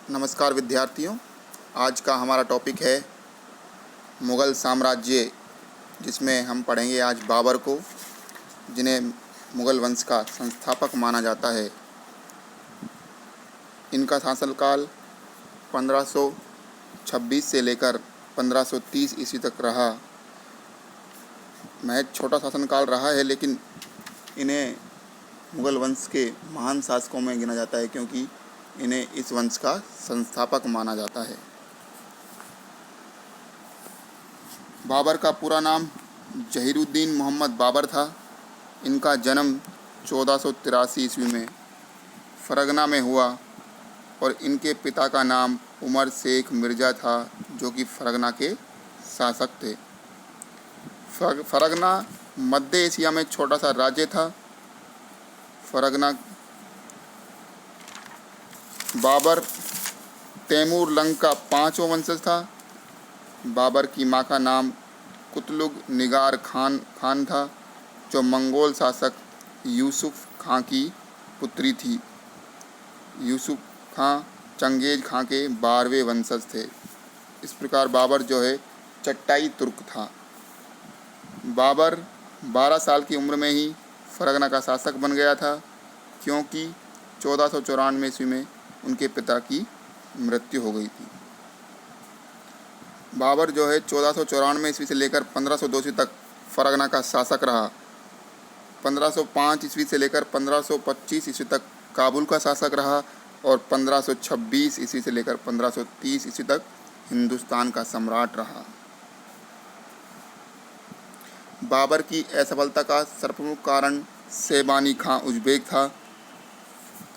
नमस्कार विद्यार्थियों। आज का हमारा टॉपिक है मुग़ल साम्राज्य, जिसमें हम पढ़ेंगे आज बाबर को, जिन्हें मुग़ल वंश का संस्थापक माना जाता है। इनका शासनकाल 1526 से लेकर 1530 ईस्वी तक रहा। महज छोटा शासनकाल रहा है, लेकिन इन्हें मुग़ल वंश के महान शासकों में गिना जाता है, क्योंकि इन्हें इस वंश का संस्थापक माना जाता है। बाबर का पूरा नाम जहीरुद्दीन मोहम्मद बाबर था। इनका जन्म 1483 ईस्वी में फरगना में हुआ और इनके पिता का नाम उमर शेख मिर्ज़ा था, जो कि फरगना के शासक थे। फरगना मध्य एशिया में छोटा सा राज्य था। फरगना बाबर तैमूर लंग का 5वां वंशज था। बाबर की माँ का नाम कुतलुग निगार खान था, जो मंगोल शासक यूसुफ खां की पुत्री थी। यूसुफ खां चंगेज खां के 12वें वंशज थे। इस प्रकार बाबर जो है चट्टाई तुर्क था। बाबर 12 साल की उम्र में ही फरगना का शासक बन गया था, क्योंकि 1494 ईस्वी में उनके पिता की मृत्यु हो गई थी। बाबर जो है 1494 ईस्वी से लेकर 1502 ईस्वी तक फरगना का शासक रहा। 1505 ईस्वी से लेकर 1525 ईस्वी तक काबुल का शासक रहा और 1526 ईस्वी से लेकर 1530 ईस्वी तक हिंदुस्तान का सम्राट रहा। बाबर की असफलता का सर्वप्रमुख कारण शेबानी खां उज़्बेक था,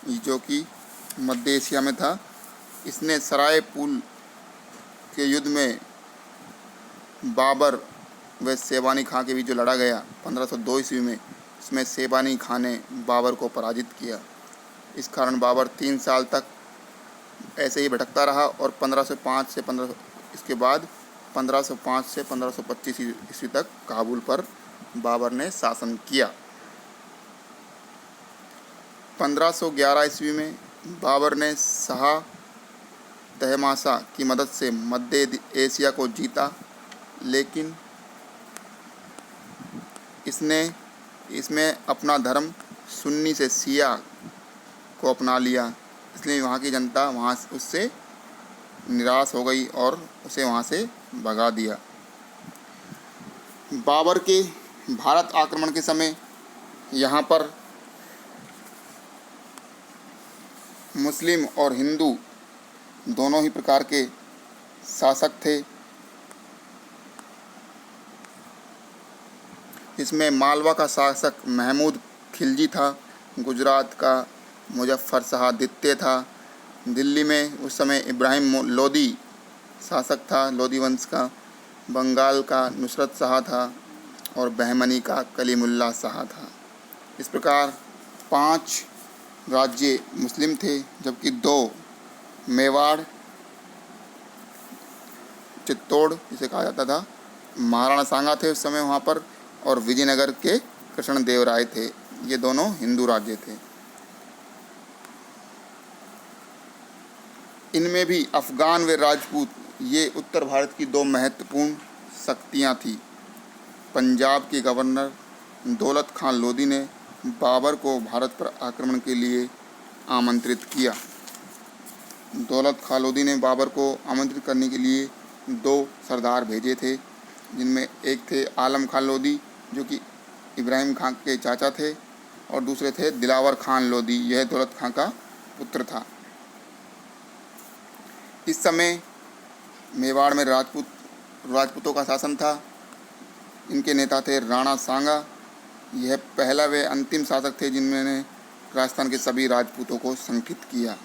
जो कि मध्य एशिया में था। इसने सराय पुल के युद्ध में बाबर व शेबानी खां के बीच जो लड़ा गया 1502 ईस्वी में, इसमें शेबानी खां ने बाबर को पराजित किया। इस कारण बाबर 3 साल तक ऐसे ही भटकता रहा और 1505 से 15 इसके बाद 1505 से 1525 ईस्वी तक काबुल पर बाबर ने शासन किया। 1511 ईस्वी में बाबर ने शाह तहमासा की मदद से मध्य एशिया को जीता, लेकिन इसमें अपना धर्म सुन्नी से शिया को अपना लिया। इसलिए वहाँ की जनता वहाँ उससे निराश हो गई और उसे वहाँ से भगा दिया। बाबर के भारत आक्रमण के समय यहाँ पर मुस्लिम और हिंदू दोनों ही प्रकार के शासक थे। इसमें मालवा का शासक महमूद खिलजी था, गुजरात का मुजफ्फर शाह द्वितीय था, दिल्ली में उस समय इब्राहिम लोदी शासक था, लोदी वंश का, बंगाल का नुसरत शाह था और बहमनी का कलीमुल्लाह शाह था। इस प्रकार 5 राज्य मुस्लिम थे, जबकि 2 मेवाड़, चित्तौड़ जिसे कहा जाता था, महाराणा सांगा थे उस समय वहाँ पर, और विजयनगर के कृष्णदेवराय थे। ये दोनों हिंदू राज्य थे। इनमें भी अफ़गान व राजपूत ये उत्तर भारत की 2 महत्वपूर्ण शक्तियाँ थीं। पंजाब के गवर्नर दौलत खां लोदी ने बाबर को भारत पर आक्रमण के लिए आमंत्रित किया। दौलत खां लोदी ने बाबर को आमंत्रित करने के लिए 2 सरदार भेजे थे, जिनमें एक थे आलम खां लोदी, जो कि इब्राहिम खां के चाचा थे, और दूसरे थे दिलावर खान लोदी। यह दौलत खां का पुत्र था। इस समय मेवाड़ में राजपूतों का शासन था। इनके नेता थे राणा सांगा। यह पहला व अंतिम शासक थे जिन्होंने राजस्थान के सभी राजपूतों को संगठित किया।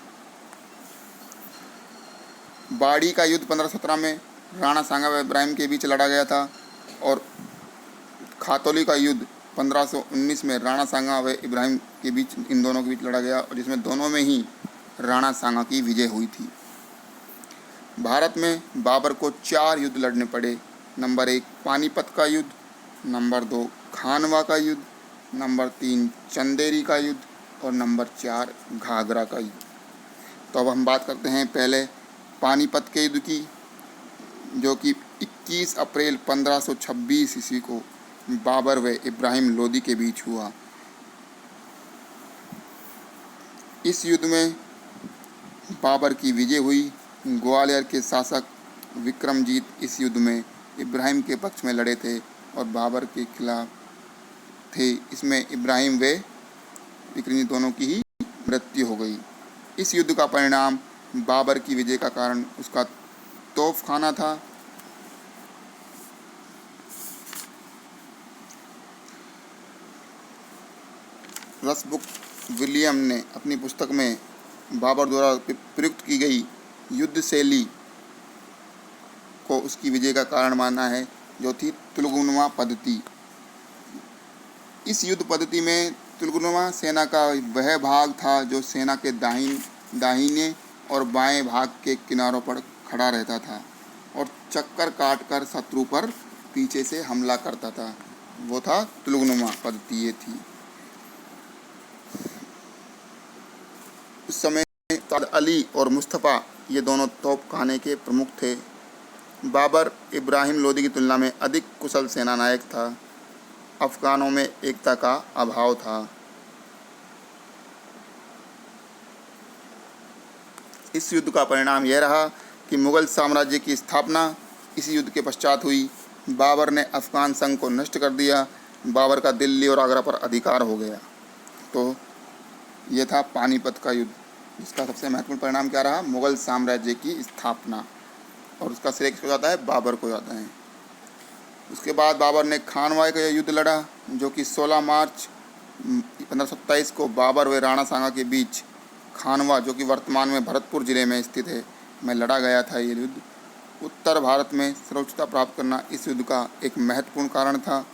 बाड़ी का युद्ध 1517 में राणा सांगा व इब्राहिम के बीच लड़ा गया था, और खातौली का युद्ध 1519 में राणा सांगा व इब्राहिम के बीच, इन दोनों के बीच लड़ा गया, और जिसमें दोनों में ही राणा सांगा की विजय हुई थी। भारत में बाबर को 4 युद्ध लड़ने पड़े। नंबर 1 पानीपत का युद्ध, नंबर 2 खानवा का युद्ध, नंबर 3 चंदेरी का युद्ध और नंबर 4 घाघरा का युद्ध। तो अब हम बात करते हैं पहले पानीपत के युद्ध की, जो कि 21 अप्रैल 1526 ईस्वी को बाबर व इब्राहिम लोदी के बीच हुआ। इस युद्ध में बाबर की विजय हुई। ग्वालियर के शासक विक्रमजीत इस युद्ध में इब्राहिम के पक्ष में लड़े थे और बाबर के खिलाफ थे। इसमें इब्राहिम व विक्रमजीत दोनों की ही मृत्यु हो गई। इस युद्ध का परिणाम बाबर की विजय का कारण उसका तोपखाना था। रसबुक विलियम ने अपनी पुस्तक में बाबर द्वारा प्रयुक्त की गई युद्ध शैली को उसकी विजय का कारण माना है, जो थी तुलगुनुमा पद्धति। इस युद्ध पद्धति में तुलगुनुमा सेना का वह भाग था जो सेना के दाहिने और बाएं भाग के किनारों पर खड़ा रहता था और चक्कर काटकर शत्रु पर पीछे से हमला करता था। वो था तुलगुनुमा पद्धति। ये थी उस समय साद अली और मुस्तफ़ा ये दोनों तोपखाने के प्रमुख थे। बाबर इब्राहिम लोदी की तुलना में अधिक कुशल सेनानायक था। अफगानों में एकता का अभाव था। इस युद्ध का परिणाम यह रहा कि मुगल साम्राज्य की स्थापना इस युद्ध के पश्चात हुई। बाबर ने अफगान संघ को नष्ट कर दिया। बाबर का दिल्ली और आगरा पर अधिकार हो गया। तो यह था पानीपत का युद्ध, जिसका सबसे महत्वपूर्ण परिणाम क्या रहा? मुगल साम्राज्य की स्थापना, और उसका श्रेय किसको जाता है? बाबर को जाता है। उसके बाद बाबर ने खानवा का युद्ध लड़ा, जो कि 16 मार्च 1527 को बाबर व राणा सांगा के बीच खानवा, जो कि वर्तमान में भरतपुर जिले में स्थित है, में लड़ा गया था। ये युद्ध उत्तर भारत में सर्वोच्चता प्राप्त करना इस युद्ध का एक महत्वपूर्ण कारण था।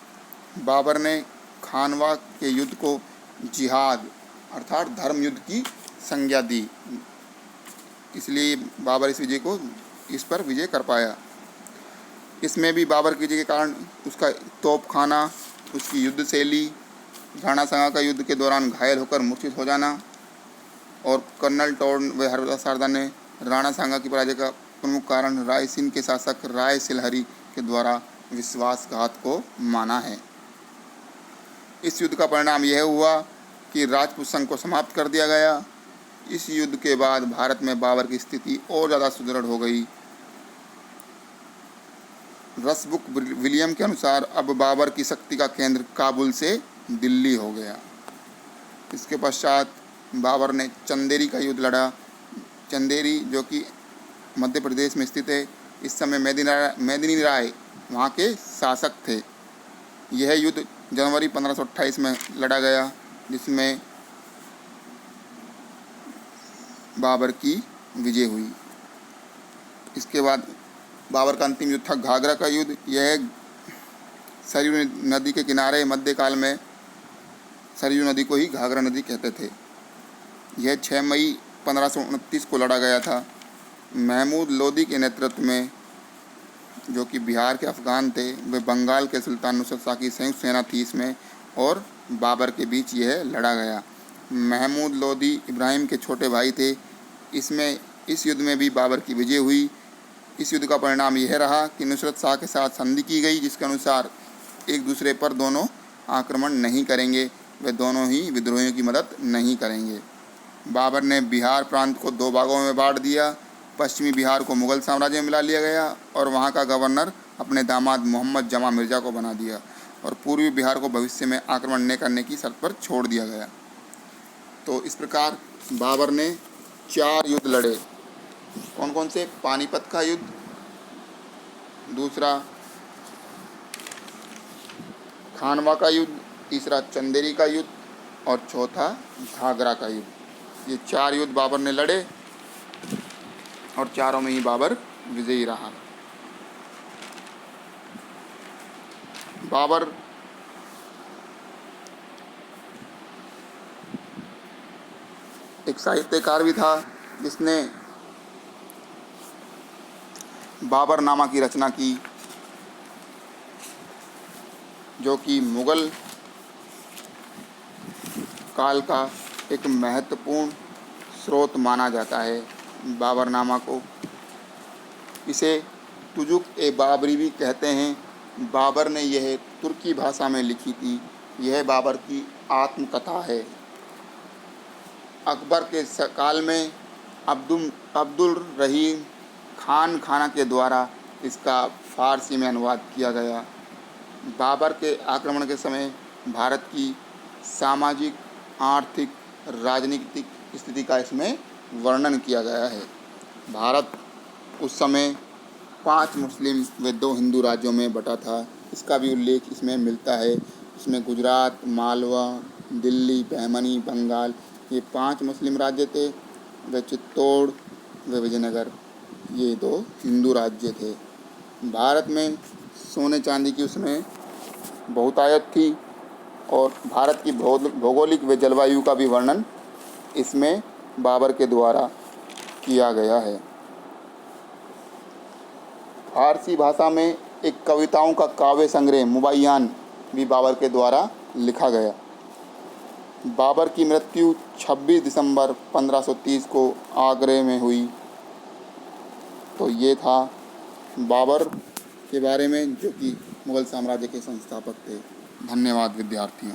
बाबर ने खानवा के युद्ध को जिहाद अर्थात धर्म युद्ध की संज्ञा दी, इसलिए बाबर इस पर विजय कर पाया। इसमें भी बाबर की विजय के कारण उसका तोपखाना, उसकी युद्ध शैली, राणा सांगा का युद्ध के दौरान घायल होकर मूर्छित हो जाना, और कर्नल टॉर्न व हरप्रताप शारदा ने राणा सांगा की पराजय का प्रमुख कारण रायसीन के शासक राय सिलहरी के द्वारा विश्वासघात को माना है। इस युद्ध का परिणाम यह हुआ कि राजपूत संघ को समाप्त कर दिया गया। इस युद्ध के बाद भारत में बाबर की स्थिति और ज़्यादा सुदृढ़ हो गई। रसबुक विलियम के अनुसार अब बाबर की शक्ति का केंद्र काबुल से दिल्ली हो गया। इसके पश्चात बाबर ने चंदेरी का युद्ध लड़ा। चंदेरी, जो कि मध्य प्रदेश में स्थित है, इस समय मेदिनी राय वहाँ के शासक थे। यह युद्ध जनवरी 1528 में लड़ा गया, जिसमें बाबर की विजय हुई। इसके बाद बाबर का अंतिम युद्ध था घाघरा का युद्ध। यह सरयू नदी के किनारे मध्यकाल में सरयू नदी को ही घाघरा नदी कहते थे। यह 6 मई 1529 को लड़ा गया था। महमूद लोदी के नेतृत्व में, जो कि बिहार के अफगान थे, वे बंगाल के सुल्तान नुसरत शाह की संयुक्त सेना थी इसमें, और बाबर के बीच यह लड़ा गया। महमूद लोदी इब्राहिम के छोटे भाई थे। इस युद्ध में भी बाबर की विजय हुई। इस युद्ध का परिणाम यह रहा कि नुसरत शाह के साथ संधि की गई, जिसके अनुसार एक दूसरे पर दोनों आक्रमण नहीं करेंगे, वे दोनों ही विद्रोहियों की मदद नहीं करेंगे। बाबर ने बिहार प्रांत को 2 भागों में बांट दिया। पश्चिमी बिहार को मुगल साम्राज्य में मिला लिया गया और वहाँ का गवर्नर अपने दामाद मोहम्मद जमा मिर्ज़ा को बना दिया, और पूर्वी बिहार को भविष्य में आक्रमण न करने की शर्त पर छोड़ दिया गया। तो इस प्रकार बाबर ने 4 युद्ध लड़े। कौन कौन से? पानीपत का युद्ध, दूसरा खानवा का युद्ध, तीसरा चंदेरी का युद्ध, और चौथा घाघरा का युद्ध। ये 4 युद्ध बाबर ने लड़े और चारों में ही बाबर विजयी रहा। बाबर एक साहित्यकार भी था, जिसने बाबरनामा की रचना की, जो कि मुगल काल का एक महत्वपूर्ण स्रोत माना जाता है बाबरनामा को। इसे तुजुक ए बाबरी भी कहते हैं। बाबर ने यह तुर्की भाषा में लिखी थी। यह बाबर की आत्मकथा है। अकबर के काल में अब्दुल रहीम खान खाना के द्वारा इसका फ़ारसी में अनुवाद किया गया। बाबर के आक्रमण के समय भारत की सामाजिक, आर्थिक, राजनीतिक स्थिति का इसमें वर्णन किया गया है। भारत उस समय 5 मुस्लिम व 2 हिंदू राज्यों में बटा था। इसका भी उल्लेख इसमें मिलता है। इसमें गुजरात, मालवा, दिल्ली, बहमनी, बंगाल ये 5 मुस्लिम राज्य थे व चित्तौड़ व विजयनगर ये 2 हिंदू राज्य थे। भारत में सोने चांदी की उसमें बहुतायत थी और भारत की भौगोलिक व जलवायु का भी वर्णन इसमें बाबर के द्वारा किया गया है। फारसी भाषा में एक कविताओं का काव्य संग्रह मुबय्यान भी बाबर के द्वारा लिखा गया। बाबर की मृत्यु 26 दिसंबर 1530 को आगरे में हुई। तो ये था बाबर के बारे में, जो कि मुग़ल साम्राज्य के संस्थापक थे। धन्यवाद विद्यार्थियों।